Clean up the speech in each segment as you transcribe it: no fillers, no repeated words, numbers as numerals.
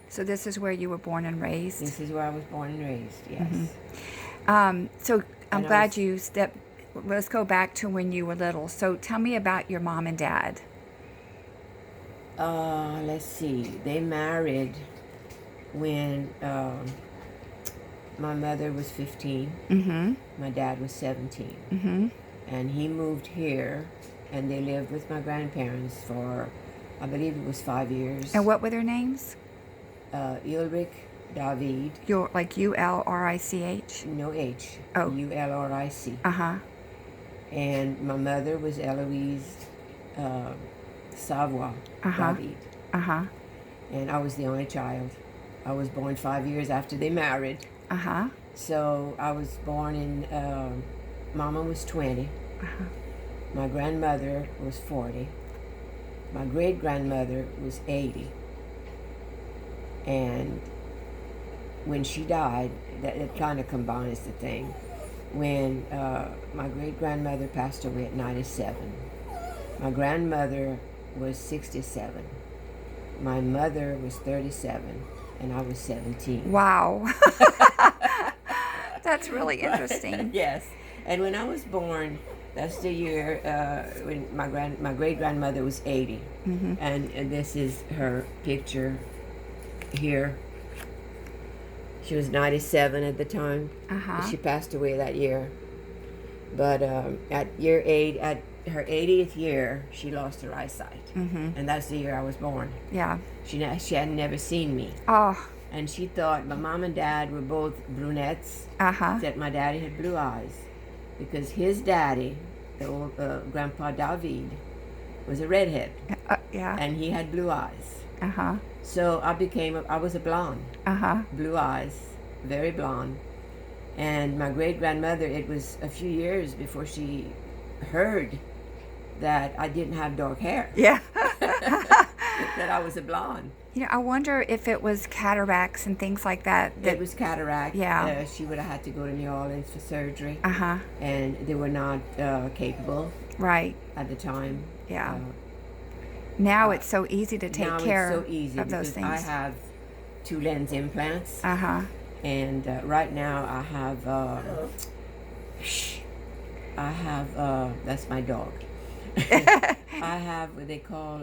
So this is where you were born and raised? This is where I was born and raised, yes. So I'm And I glad was- you stepped. Let's go back to when you were little. So tell me about your mom and dad. Let's see. They married when my mother was 15. Mm-hmm. My dad was 17. Mm-hmm. And he moved here, and they lived with my grandparents for, I believe it was 5 years. And what were their names? Ulrich, David, Your like Ulrich? no H, Oh. Ulric. Uh-huh. And my mother was Eloise Savoy, Uh-huh. David. Uh-huh. And I was the only child. I was born 5 years after they married. Uh-huh. So I was born in, Mama was 20. Uh-huh. My grandmother was 40. My great-grandmother was 80. And when she died, that kind of combines the thing. When my great-grandmother passed away at 97. My grandmother was 67. My mother was 37, and I was 17. Wow. That's really interesting. Yes. And when I was born, that's the year when my great-grandmother was 80. Mm-hmm. And this is her picture here. She was 97 at the time. Uh-huh. She passed away that year. But at her 80th year, she lost her eyesight. Mm-hmm. And that's the year I was born. Yeah. She had never seen me. Oh. And she thought my mom and dad were both brunettes, Uh-huh. except my daddy had blue eyes. Because his daddy, the old Grandpa David, was a redhead. Yeah. And he had blue eyes. Uh-huh. So I was a blonde. Uh-huh. Blue eyes, very blonde. And my great-grandmother, it was a few years before she heard that I didn't have dark hair, Yeah. that I was a blonde. You know, I wonder if it was cataracts and things like that. It was cataract. Yeah. She would have had to go to New Orleans for surgery. Uh-huh. And they were not capable Right. at the time. Yeah. Now it's so easy to take now care it's so easy of those because things. I have 2 lens implants. Uh-huh. And right now I have, that's my dog. I have what they call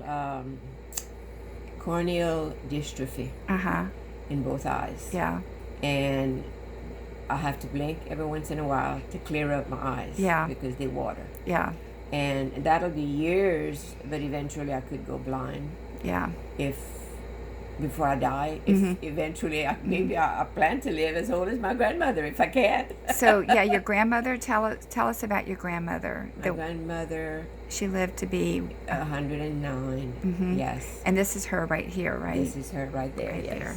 corneal dystrophy Uh-huh. in both eyes. Yeah. And I have to blink every once in a while to clear up my eyes. Yeah. Because they water. Yeah. And that'll be years, but eventually I could go blind Yeah. before I die. If eventually, maybe I plan to live as old as my grandmother if I can. So, yeah, your grandmother, tell us about your grandmother. My grandmother, She lived to be, 109. Yes. and this is her right here, right? This is her right there. Right yes. there.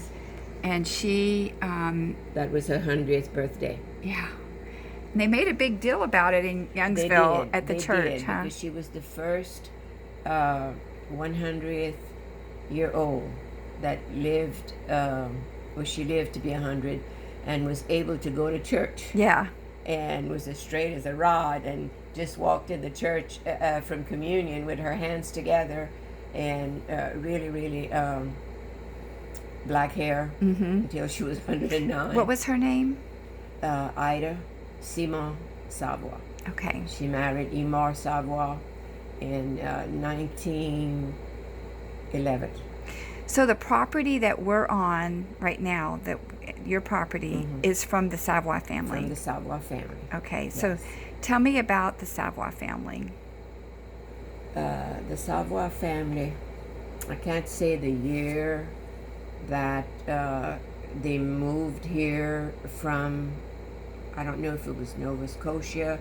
And she, That was her 100th birthday. yeah. And they made a big deal about it in They Youngsville did. at the They church, did, huh? because she was the first 100th-year-old that lived, she lived to be 100 and was able to go to church Yeah. and was as straight as a rod and just walked in the church from communion with her hands together and really, really black hair until she was 109. What was her name? Ida Simon Savoy. Okay. She married Imar Savoy in 1911. So the property that we're on right now, that your property, is from the Savoy family. From the Savoy family. Okay. So Yes. tell me about the Savoy family. The Savoy family, I can't say the year that they moved here from, I don't know if it was Nova Scotia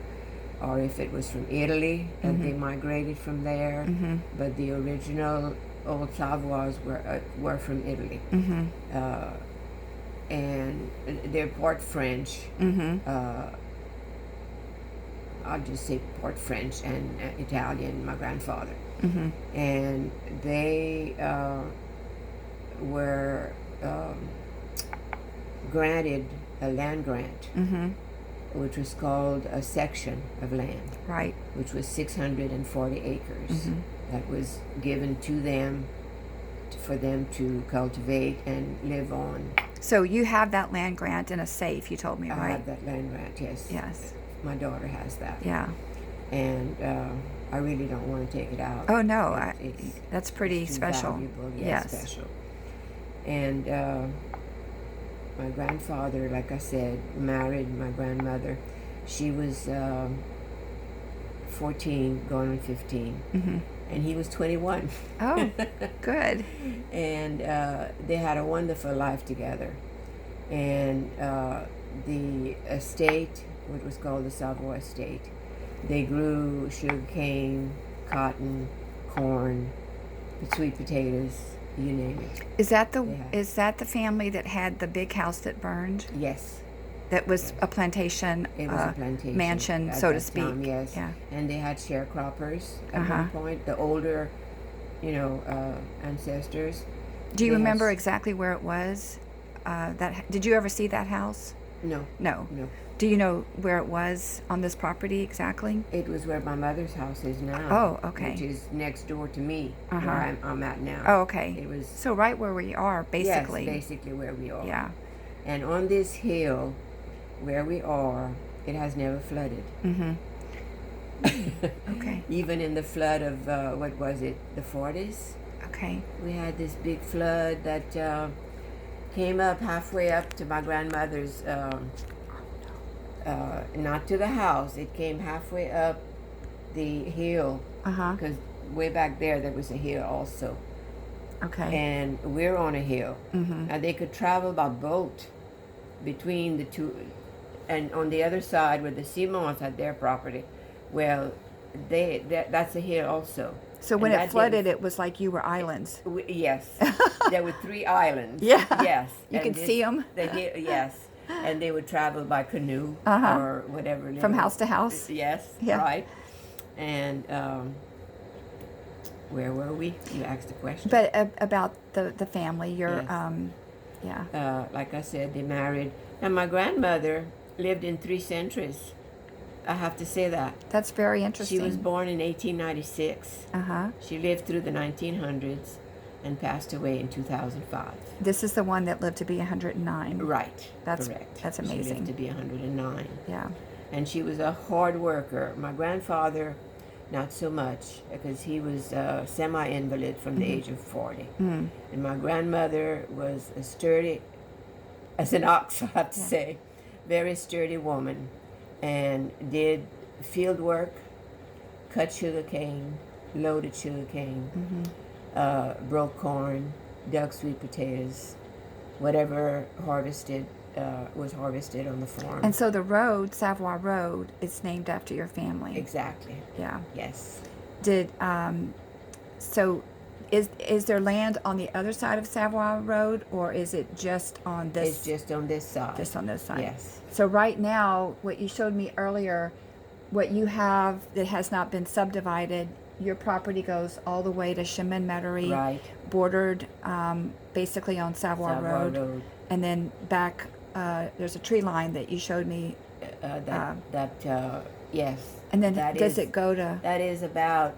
or if it was from Italy and they migrated from there, but the original old Savoys were from Italy. And they're part French. I'll just say part French and Italian, my grandfather. And they were granted a land grant, which was called a section of land, Right. which was 640 acres. That was given to them for them to cultivate and live on. So you have that land grant in a safe, you told me, I right? have that land grant, yes. Yes. My daughter has that. Yeah. And I really don't want to take it out. Oh, no. It's That's pretty it's too special. valuable. Yeah, Yes. special. And my grandfather, like I said, married my grandmother. She was 14, going on 15. Mm-hmm. And he was 21. Oh, good. And they had a wonderful life together. And the estate, what was called the Savoy Estate, they grew sugarcane, cotton, corn, sweet potatoes, you name it. Is that Yeah. the family that had the big house that burned? Yes, That was a plantation, it was a plantation. mansion, at so to that speak. time, yes. Yeah. And they had sharecroppers at Uh-huh. one point. The older, ancestors. Do you They had remember s- exactly where it was? Did you ever see that house? No, No. no. Do you know where it was on this property exactly? It was where my mother's house is now. Oh, okay. Which is next door to me, Uh-huh. where I'm at now. Oh, okay. It was So right where we are, basically. Yes, basically where we are. Yeah. And on this hill, where we are, it has never flooded. Mm-hmm. Okay. Even in the flood of what was it, the 40s? Okay. We had this big flood that came up halfway up to my grandmother's. Not to the house. It came halfway up the hill Uh-huh. because way back there was a hill also, Okay. and we're on a hill. Mm-hmm. Now they could travel by boat between the two, and on the other side where the Simons had their property, well, that's a hill also. So when And it that flooded, it was like you were islands. Yes, there were 3 islands. Yeah. Yes, You and could see 'em. They did, yes, and they would travel by canoe Uh-huh. or whatever. From little- house to house? Yes, Yeah. right. And where were we? You asked the question. But about the family, your Yes. yeah. Like I said, they married. And my grandmother lived in 3 centuries. I have to say that. That's very interesting. She was born in 1896. Uh-huh. She lived through the 1900s and passed away in 2005. This is the one that lived to be 109. Right. That's- correct. that's She amazing. lived to be 109. Yeah. And she was a hard worker. My grandfather, not so much, because he was a semi-invalid from the age of 40. Mm. And my grandmother was a sturdy, as an ox, I have to Yeah. say, very sturdy woman, and did field work, cut sugar cane, loaded sugar cane, broke corn, dug sweet potatoes, whatever was harvested on the farm. And so the road, Savoy Road, is named after your family. Exactly. Yeah. Yes. Did so is there land on the other side of Savoy Road, or is it just on this? It's just on this side. Just on this side. Yes. So right now, what you showed me earlier, what you have that has not been subdivided, your property goes all the way to Chemin-Metairie, Right. bordered basically on Savoy Savoy Road, Road. and then back. There's a tree line that you showed me, Yes. and then That does is- it go to? That is about,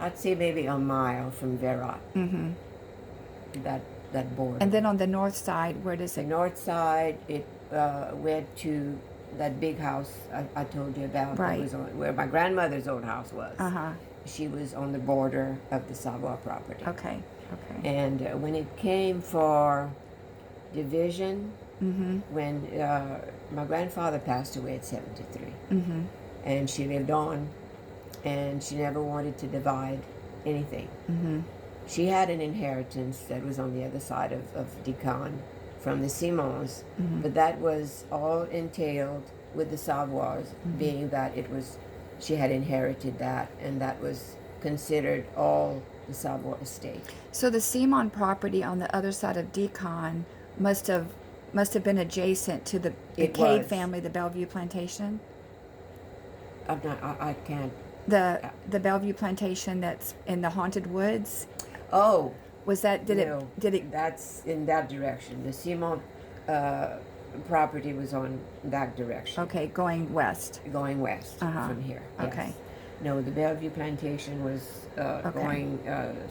I'd say maybe a mile from Verot, Mm-hmm. that border. And then on the north side, where does the it? north side, it went to that big house I told you about. Right. That was on, where my grandmother's old house was. Uh huh. She was on the border of the Savoy property. Okay. Okay. And when it came for division, Mm-hmm. when my grandfather passed away at 73, Mm-hmm. and she lived on, and she never wanted to divide anything. Mm-hmm. She had an inheritance that was on the other side of Dican from the Simons, Mm-hmm. but that was all entailed with the Savoys, being that it was, she had inherited that, and that was considered all the Savoy estate. So the Simon property on the other side of Decon must have been adjacent to the It Cade was. family, the Bellevue plantation. I can't. The Bellevue plantation that's in the haunted woods. Oh, Was that did no, it did it That's in that direction. The Simon property was on that direction. okay going west? Going west Uh-huh. from here. Okay. Yes. No, the Bellevue plantation was Okay. going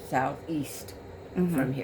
southeast Mhm. from here.